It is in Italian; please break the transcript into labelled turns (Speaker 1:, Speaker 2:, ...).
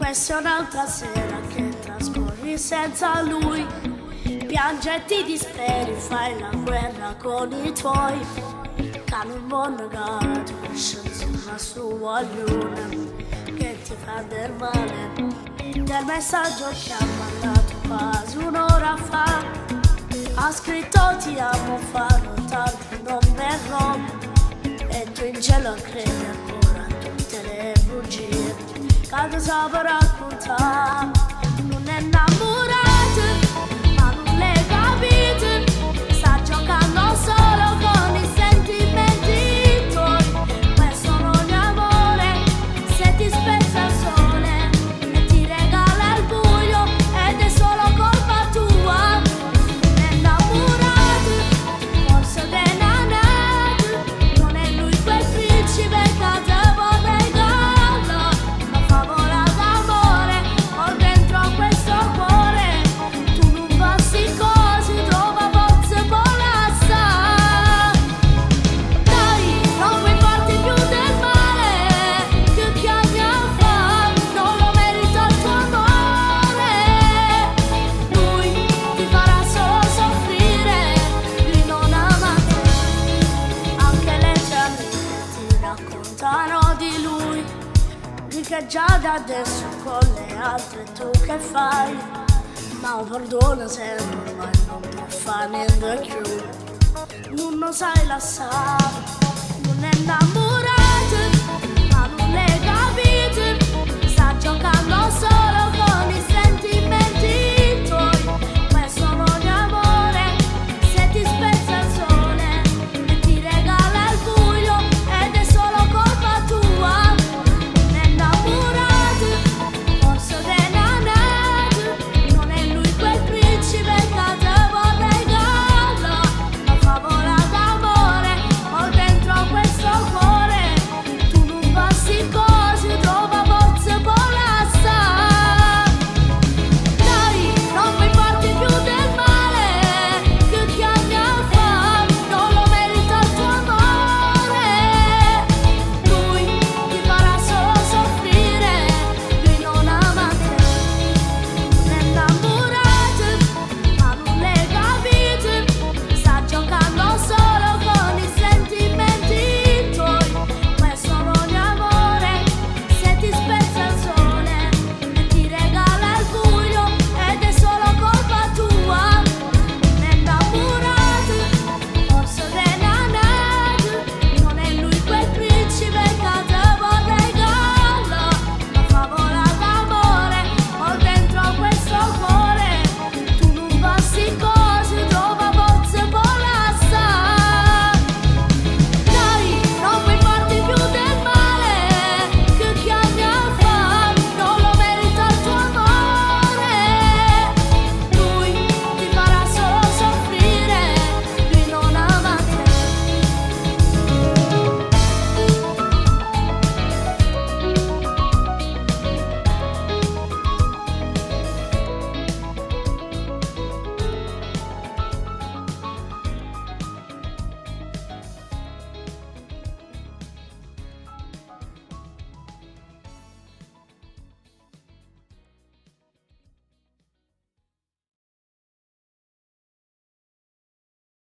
Speaker 1: Questa è un'altra sera che trascorri senza lui. Piangi e ti disperi, fai la guerra con i tuoi. Cani un mondo gato, scensiona su voglione che ti fa del male. Del messaggio che ha mandato quasi un'ora fa, ha scritto ti amo, fanno tanti non verrò. E tu in cielo credi ancora a tutte le bugie che cosa raccontare. Non è innamorato, ma non le capite, sta giocando solo con i sentimenti tuoi. Questo non è amore, se ti spezza il sole e ti regala il buio ed è solo colpa tua. Non è innamorato, forse te ne andate, non è lui quel principe che te vorrei regala, una favola d'amore ho dentro questo cuore. Tu non passi così, trova forse volassa. Dai, non puoi farti più del male, che chiami a fa, non lo merita il tuo amore. Lui ti farà solo soffrire, lui non ama te. Anche le tue amiche ti raccontano di lui, di che già da adesso con le altre tu che fai. Ma un perdono sempre, ma non può fare niente più. Non lo sai lasciare, non è innamorato.